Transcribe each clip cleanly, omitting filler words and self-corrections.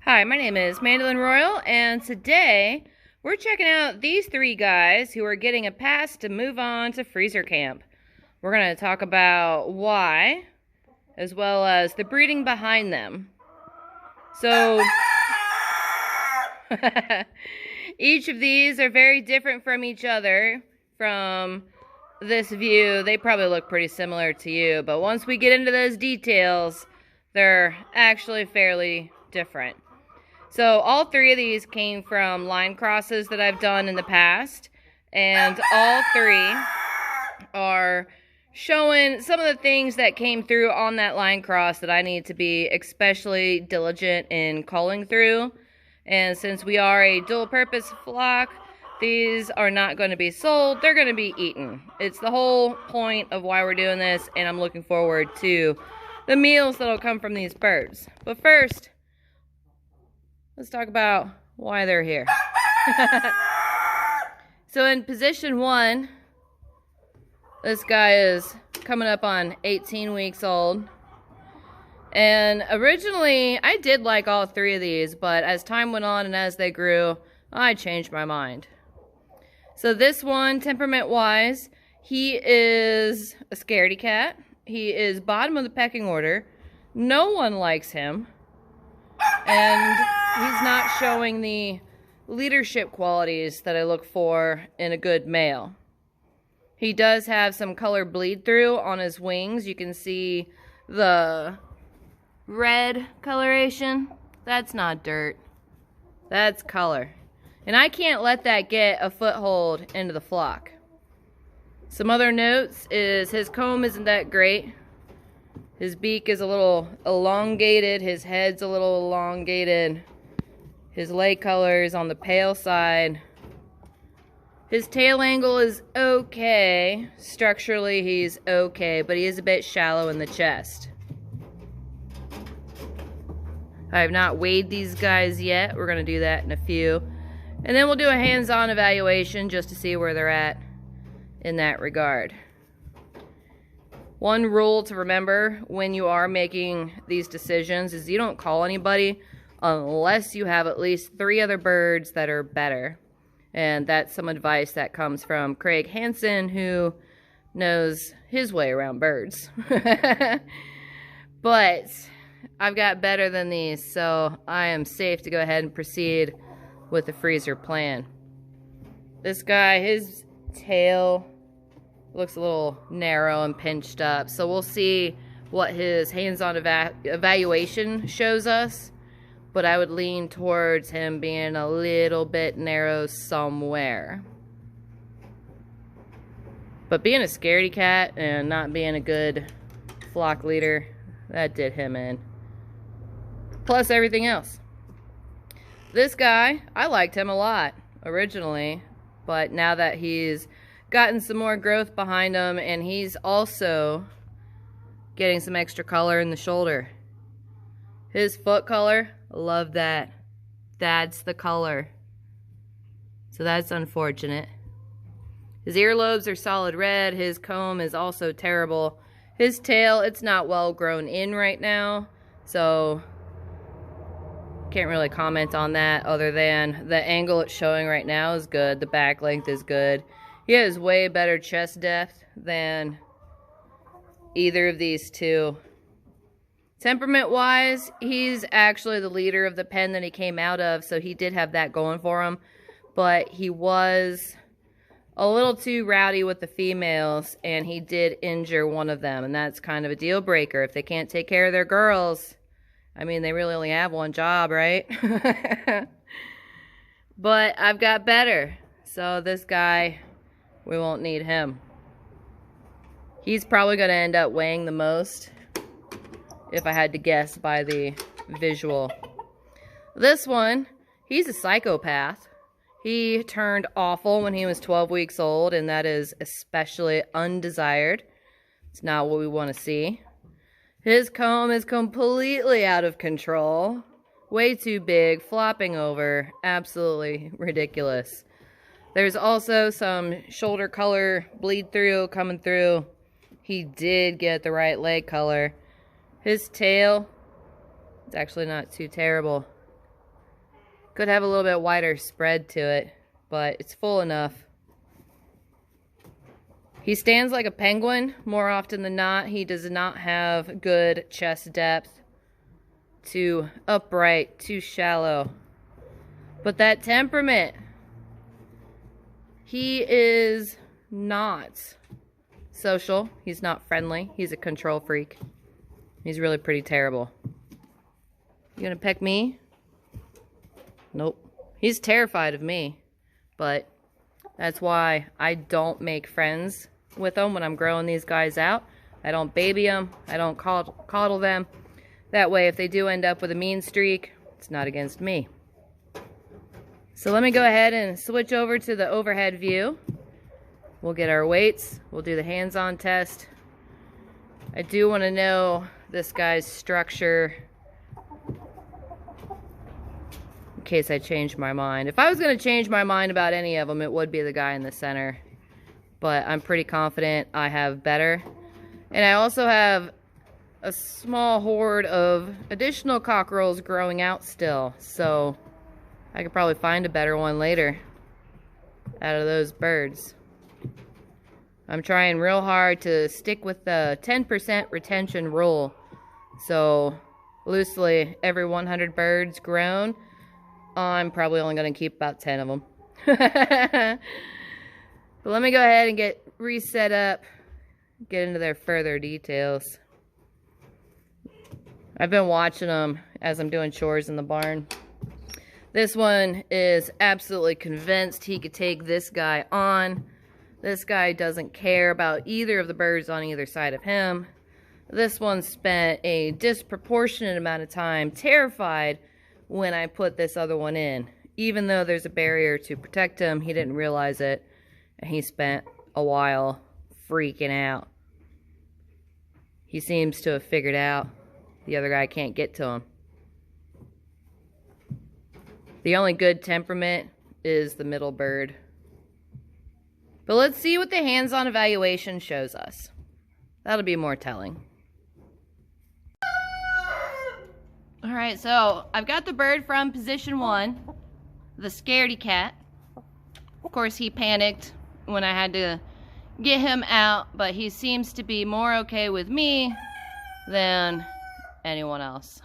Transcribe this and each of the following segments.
Hi, my name is Mandolin Royal, and today we're checking out these three guys who are getting a pass to move on to freezer camp. We're going to talk about why, as well as the breeding behind them. So, each of these are very different from each other. From this view, they probably look pretty similar to you, but once we get into those details, they're actually fairly different. So all three of these came from line crosses that I've done in the past, and all three are showing some of the things that came through on that line cross that I need to be especially diligent in culling through. And since we are a dual purpose flock, these are not going to be sold, they're going to be eaten. It's the whole point of why we're doing this, and I'm looking forward to the meals that'll come from these birds. But first, let's talk about why they're here. So in position 1, this guy is coming up on 18 weeks old. And originally, I did like all three of these, but as time went on and as they grew, I changed my mind. So this one, temperament-wise, he is a scaredy cat. He is bottom of the pecking order. No one likes him. And he's not showing the leadership qualities that I look for in a good male. He does have some color bleed through on his wings. You can see the red coloration. That's not dirt. That's color. And I can't let that get a foothold into the flock. Some other notes is his comb isn't that great. His beak is a little elongated. His head's a little elongated. His leg color is on the pale side. His tail angle is okay. Structurally, he's okay, but he is a bit shallow in the chest. I have not weighed these guys yet. We're going to do that in a few. And then we'll do a hands-on evaluation just to see where they're at in that regard. One rule to remember when you are making these decisions is you don't call anybody unless you have at least 3 other birds that are better. And that's some advice that comes from Craig Hansen, who knows his way around birds. But I've got better than these, so I am safe to go ahead and proceed with the freezer plan. This guy, his tail looks a little narrow and pinched up, so we'll see what his hands-on evaluation shows us, but I would lean towards him being a little bit narrow somewhere. But being a scaredy cat and not being a good flock leader, that did him in. Plus everything else. This guy, I liked him a lot originally, but now that he's gotten some more growth behind him, and he's also getting some extra color in the shoulder. His foot color, love that. That's the color. So that's unfortunate. His earlobes are solid red. His comb is also terrible. His tail, it's not well grown in right now, so can't really comment on that other than the angle it's showing right now is good. The back length is good. He has way better chest depth than either of these two. Temperament-wise, he's actually the leader of the pen that he came out of, so he did have that going for him. But he was a little too rowdy with the females, and he did injure one of them, and that's kind of a deal breaker. If they can't take care of their girls, I mean, they really only have one job, right? But I've got better. So this guy, we won't need him. He's probably going to end up weighing the most, if I had to guess by the visual. This one, he's a psychopath. He turned awful when he was 12 weeks old, and that is especially undesired. It's not what we want to see. His comb is completely out of control. Way too big, flopping over. Absolutely ridiculous. There's also some shoulder color bleed through coming through. He did get the right leg color. His tail, it's actually not too terrible. Could have a little bit wider spread to it, but it's full enough. He stands like a penguin more often than not. He does not have good chest depth. Too upright, too shallow. But that temperament, he is not social. He's not friendly. He's a control freak. He's really pretty terrible. You gonna peck me? Nope. He's terrified of me. But that's why I don't make friends with them when I'm growing these guys out. I don't baby them. I don't coddle them. That way, if they do end up with a mean streak, it's not against me. So let me go ahead and switch over to the overhead view. We'll get our weights. We'll do the hands-on test. I do want to know this guy's structure in case I change my mind. If I was going to change my mind about any of them, it would be the guy in the center. But I'm pretty confident I have better. And I also have a small horde of additional cockerels growing out still. So I could probably find a better one later out of those birds. I'm trying real hard to stick with the 10% retention rule. So loosely, every 100 birds grown, I'm probably only going to keep about 10 of them. But let me go ahead and get reset up, get into their further details. I've been watching them as I'm doing chores in the barn. This one is absolutely convinced he could take this guy on. This guy doesn't care about either of the birds on either side of him. This one spent a disproportionate amount of time terrified when I put this other one in. Even though there's a barrier to protect him, he didn't realize it. And he spent a while freaking out. He seems to have figured out the other guy can't get to him. The only good temperament is the middle bird. But let's see what the hands-on evaluation shows us. That'll be more telling. Alright, so I've got the bird from position 1, the scaredy cat. Of course, he panicked when I had to get him out, but he seems to be more okay with me than anyone else.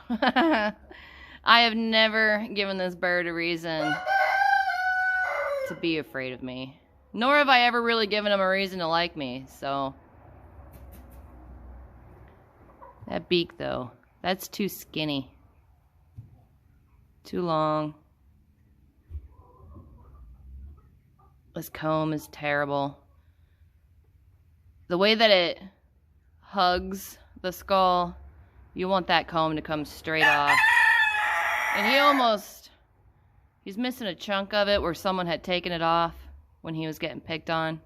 I have never given this bird a reason to be afraid of me. Nor have I ever really given him a reason to like me, so. That beak, though, that's too skinny. Too long. This comb is terrible. The way that it hugs the skull, you want that comb to come straight off. And he's missing a chunk of it where someone had taken it off when he was getting picked on.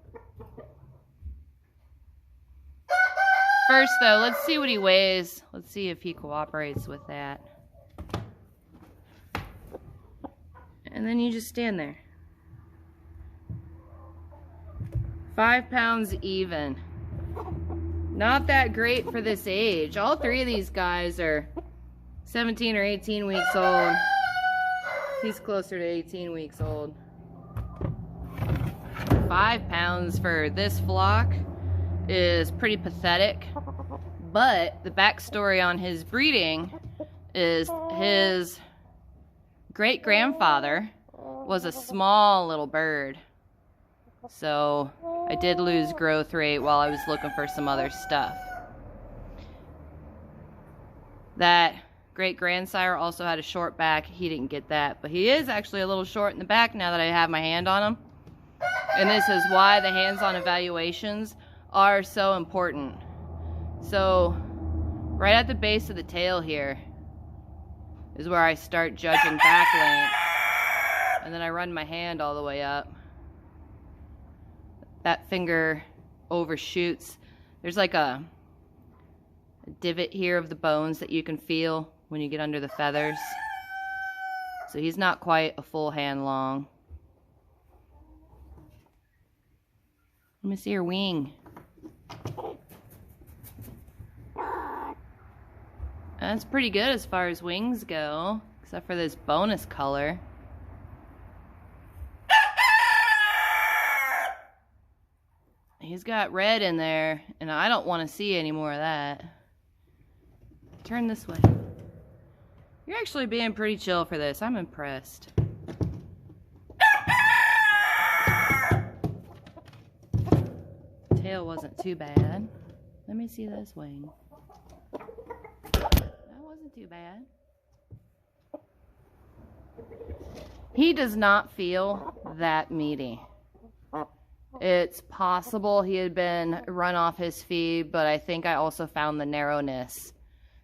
First, though, let's see what he weighs. Let's see if he cooperates with that. And then you just stand there. 5 pounds even. Not that great for this age. All 3 of these guys are 17 or 18 weeks old. He's closer to 18 weeks old. 5 pounds for this flock is pretty pathetic. But the backstory on his breeding is his great-grandfather was a small little bird. So I did lose growth rate while I was looking for some other stuff. That great-grandsire also had a short back. He didn't get that, but he is actually a little short in the back now that I have my hand on him. And this is why the hands-on evaluations are so important. So right at the base of the tail here is where I start judging back length. And then I run my hand all the way up. That finger overshoots. There's like a divot here of the bones that you can feel when you get under the feathers. So he's not quite a full hand long. Let me see her wing. That's pretty good as far as wings go, except for this bonus color. got red in there, and I don't want to see any more of that. Turn this way. You're actually being pretty chill for this. I'm impressed. Tail wasn't too bad. Let me see this wing. That wasn't too bad. He does not feel that meaty. It's possible he had been run off his feed, but I think I also found the narrowness.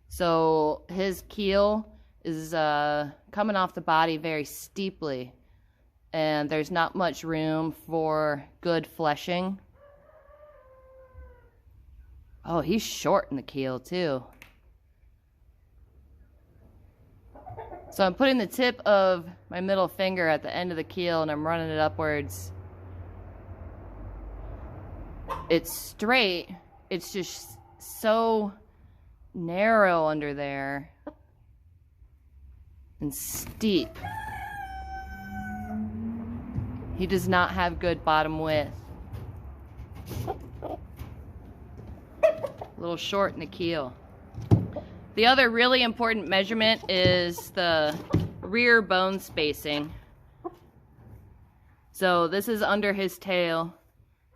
So his keel is coming off the body very steeply, and there's not much room for good fleshing. Oh, he's short in the keel too. So I'm putting the tip of my middle finger at the end of the keel and I'm running it upwards. It's straight, it's just so narrow under there and steep. He does not have good bottom width. A little short in the keel. The other really important measurement is the rear bone spacing. So this is under his tail.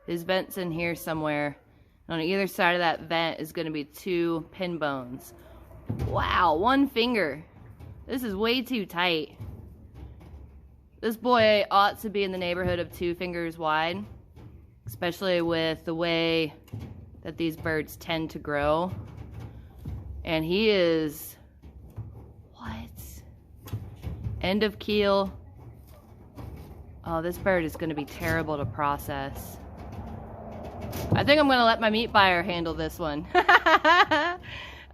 His vent's in here somewhere. On either side of that vent is going to be 2 pin bones. Wow, 1 finger. This is way too tight. This boy ought to be in the neighborhood of 2 fingers wide, especially with the way that these birds tend to grow. And he is, what? End of keel. Oh, this bird is going to be terrible to process. I think I'm going to let my meat buyer handle this one.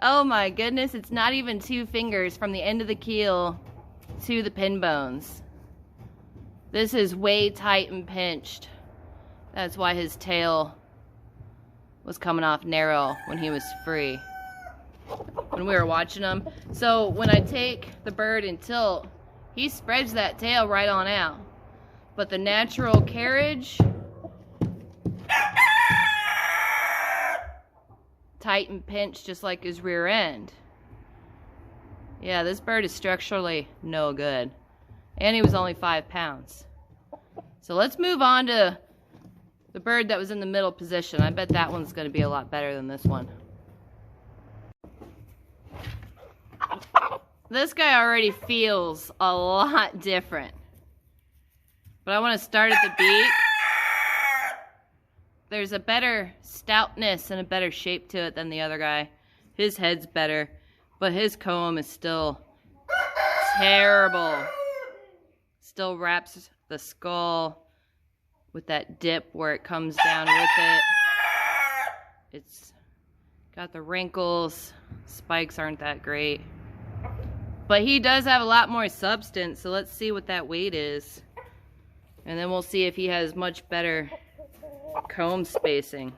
Oh my goodness, it's not even 2 fingers from the end of the keel to the pin bones. This is way tight and pinched. That's why his tail was coming off narrow when he was free, when we were watching him. So when I take the bird and tilt, he spreads that tail right on out. But the natural carriage, tight and pinched just like his rear end. Yeah, this bird is structurally no good. And he was only 5 pounds. So let's move on to the bird that was in the middle position. I bet that one's going to be a lot better than this one. This guy already feels a lot different. But I want to start at the beak. There's a better stoutness and a better shape to it than the other guy. His head's better, but his comb is still terrible. Still wraps the skull with that dip where it comes down with it. It's got the wrinkles. Spikes aren't that great. But he does have a lot more substance, so let's see what that weight is. And then we'll see if he has much better comb spacing.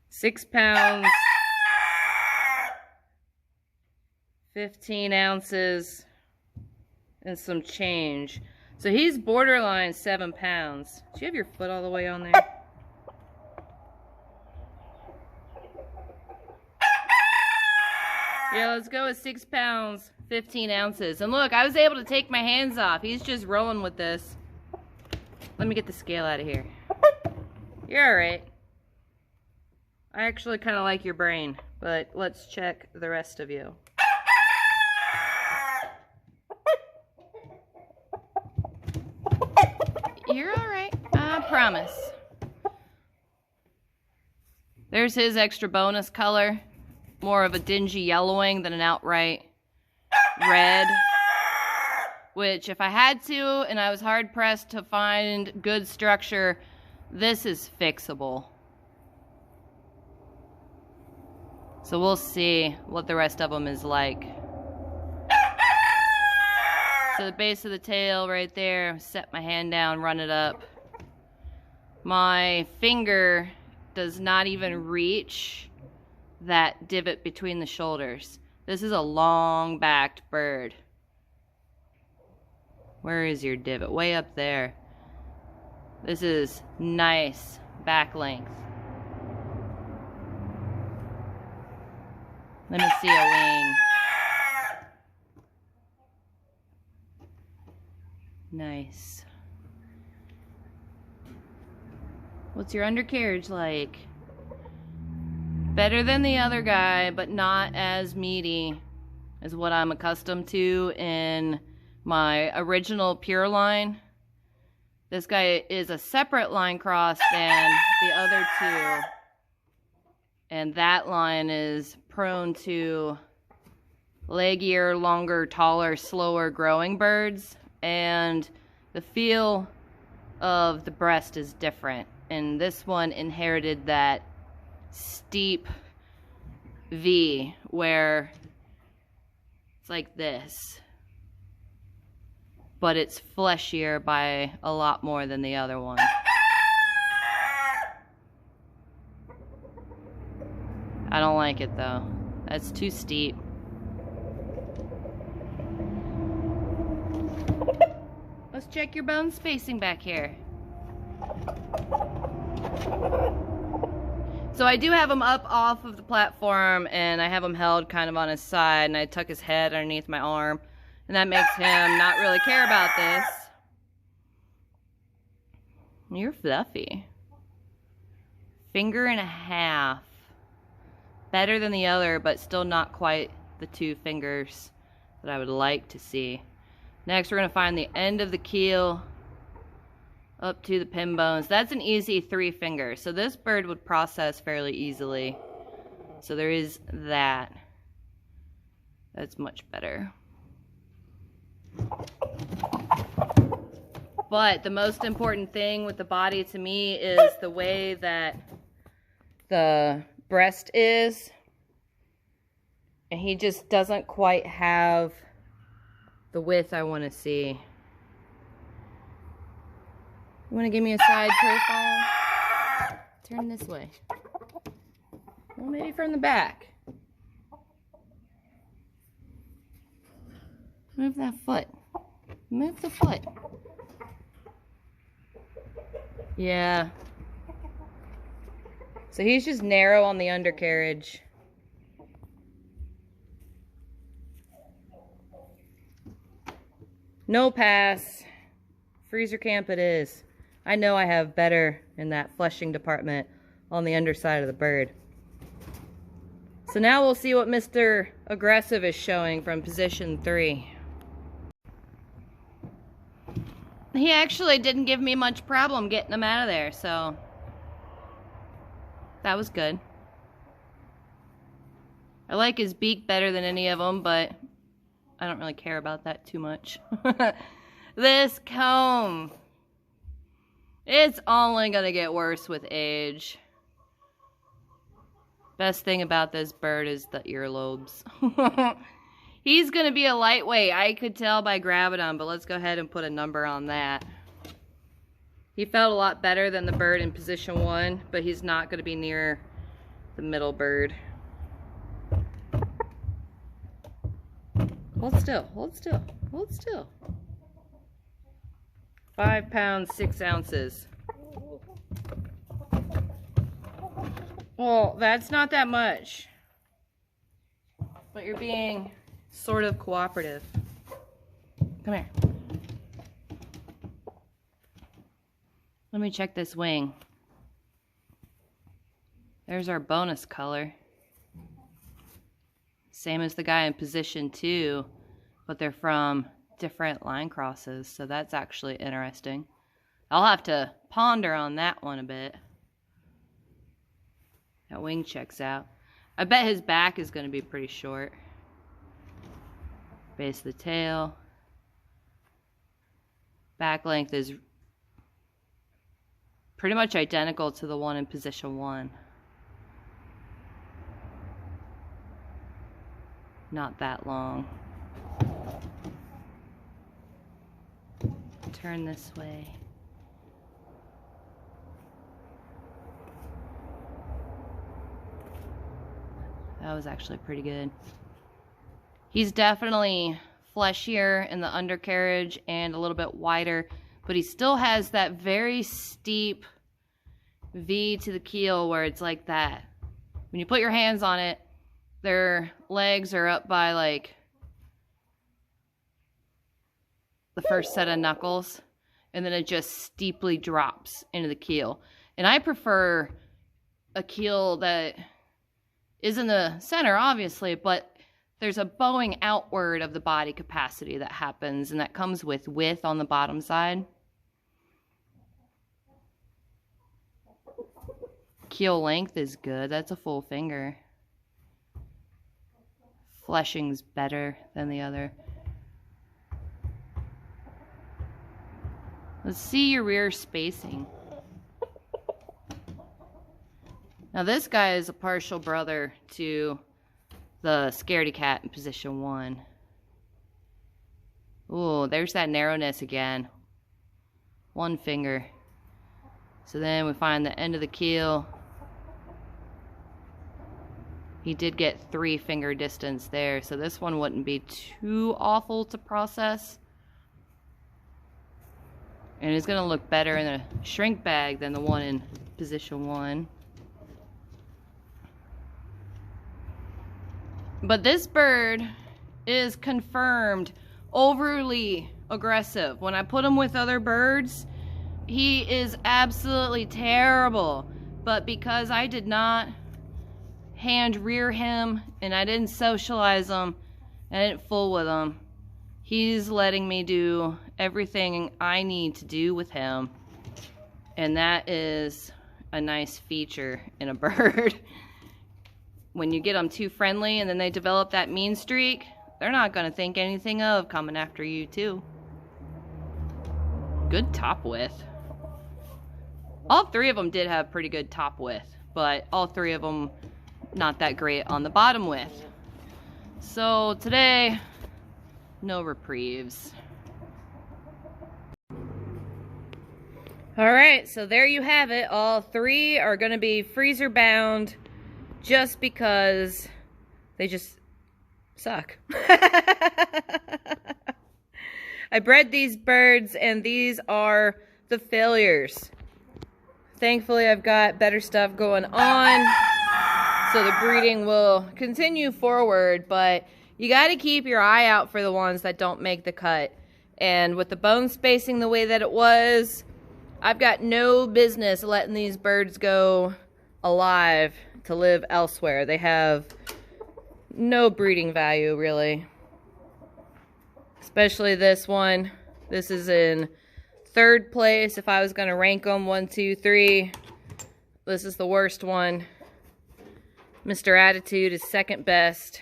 6 pounds, 15 ounces, and some change. So he's borderline 7 pounds. Do you have your foot all the way on there? Yeah, let's go with 6 pounds, 15 ounces. And look, I was able to take my hands off. He's just rolling with this. Let me get the scale out of here. You're alright. I actually kind of like your brain, but let's check the rest of you. You're alright, I promise. There's his extra bonus color. More of a dingy yellowing than an outright red. Which, if I had to, and I was hard-pressed to find good structure, this is fixable. So we'll see what the rest of them is like. So the base of the tail right there, set my hand down, run it up. My finger does not even reach that divot between the shoulders. This is a long-backed bird. Where is your divot? Way up there. This is nice back length. Let me see a wing. Nice. What's your undercarriage like? Better than the other guy, but not as meaty as what I'm accustomed to in my original pure line. This guy is a separate line cross than the other two. And that line is prone to leggier, longer, taller, slower growing birds. And the feel of the breast is different. And this one inherited that steep V where it's like this. But it's fleshier by a lot more than the other one. I don't like it though. That's too steep. Let's check your bone spacing back here. So I do have him up off of the platform, and I have him held kind of on his side, and I tuck his head underneath my arm, and that makes him not really care about this. You're fluffy. 1.5 fingers. Better than the other, but still not quite the 2 fingers that I would like to see. Next, we're going to find the end of the keel up to the pin bones. That's an easy 3 fingers. So this bird would process fairly easily. So there is that. That's much better. But the most important thing with the body to me is the way that the breast is. And he just doesn't quite have the width I want to see. You want to give me a side profile? Turn this way. Well, maybe from the back. Move that foot. Move the foot. Yeah. So he's just narrow on the undercarriage. No pass. Freezer camp it is. I know I have better in that fleshing department on the underside of the bird. So now we'll see what Mr. Aggressive is showing from position 3. He actually didn't give me much problem getting him out of there, so that was good. I like his beak better than any of them, but I don't really care about that too much. This comb. It's only gonna get worse with age. Best thing about this bird is the earlobes. He's gonna be a lightweight. I could tell by grabbing him, but let's go ahead and put a number on that. He felt a lot better than the bird in position 1, but he's not gonna be near the middle bird. Hold still, hold still, hold still. 5 pounds, 6 ounces. Well, that's not that much. But you're being sort of cooperative. Come here. Let me check this wing. There's our bonus color. Same as the guy in position 2, but they're from different line crosses, so that's actually interesting. I'll have to ponder on that one a bit. That wing checks out. I bet his back is going to be pretty short. Base of the tail. Back length is pretty much identical to the one in position 1. Not that long. Turn this way. That was actually pretty good. He's definitely fleshier in the undercarriage and a little bit wider, but he still has that very steep V to the keel where it's like that. When you put your hands on it, their legs are up by like the first set of knuckles, and then it just steeply drops into the keel. And I prefer a keel that is in the center, obviously, but there's a bowing outward of the body capacity that happens, and that comes with width on the bottom side. Keel length is good. That's a full finger. Fleshing's better than the other. Let's see your rear spacing. Now this guy is a partial brother to the scaredy cat in position 1. Ooh, there's that narrowness again. One finger. So then we find the end of the keel. He did get 3 finger distance there, so this one wouldn't be too awful to process. And it's going to look better in a shrink bag than the one in position 1. But this bird is confirmed overly aggressive. When I put him with other birds, he is absolutely terrible. But because I did not hand rear him and I didn't socialize him, I didn't fool with him, he's letting me do everything I need to do with him. And that is a nice feature in a bird. When you get them too friendly and then they develop that mean streak, they're not going to think anything of coming after you too. Good top width. All 3 of them did have pretty good top width, but all 3 of them not that great on the bottom width. So today, no reprieves. Alright, so there you have it. All 3 are going to be freezer bound just because they just suck. I bred these birds and these are the failures. Thankfully, I've got better stuff going on, so the breeding will continue forward, but you got to keep your eye out for the ones that don't make the cut. And with the bone spacing the way that it was, I've got no business letting these birds go alive to live elsewhere. They have no breeding value, really. Especially this one. This is in 3rd place. If I was going to rank them 1, 2, 3, this is the worst one. Mr. Attitude is 2nd best.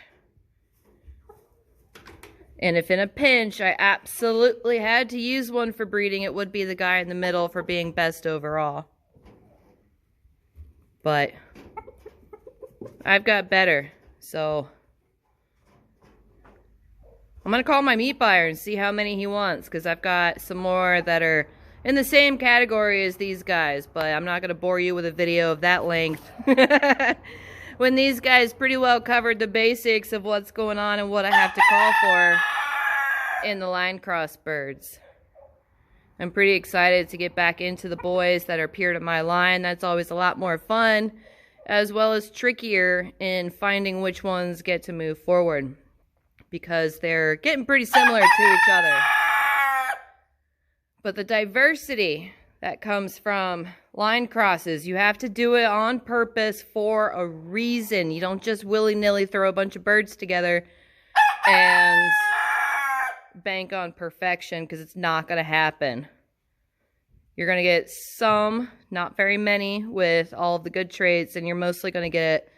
And if in a pinch I absolutely had to use one for breeding, it would be the guy in the middle for being best overall. But I've got better, so I'm going to call my meat buyer and see how many he wants, because I've got some more that are in the same category as these guys, but I'm not going to bore you with a video of that length. When these guys pretty well covered the basics of what's going on and what I have to call for in the line cross birds. I'm pretty excited to get back into the boys that are pure to my line. That's always a lot more fun, as well as trickier in finding which ones get to move forward, because they're getting pretty similar to each other. But the diversity that comes from line crosses, you have to do it on purpose for a reason. You don't just willy-nilly throw a bunch of birds together and bank on perfection, because it's not going to happen. You're going to get some, not very many, with all of the good traits, and you're mostly going to get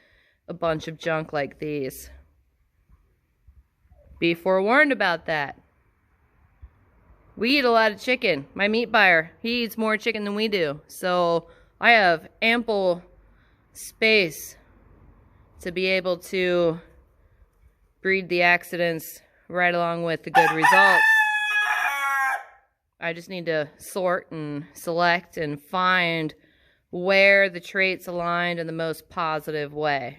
a bunch of junk like these. Be forewarned about that. We eat a lot of chicken. My meat buyer, he eats more chicken than we do. So I have ample space to be able to breed the accidents right along with the good results. I just need to sort and select and find where the traits aligned in the most positive way.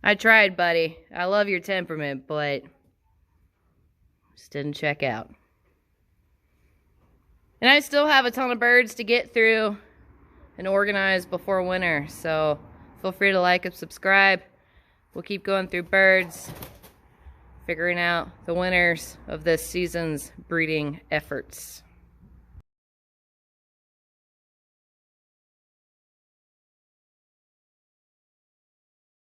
I tried, buddy. I love your temperament, but Just didn't check out. And I still have a ton of birds to get through and organize before winter, so feel free to like and subscribe. We'll keep going through birds, figuring out the winners of this season's breeding efforts.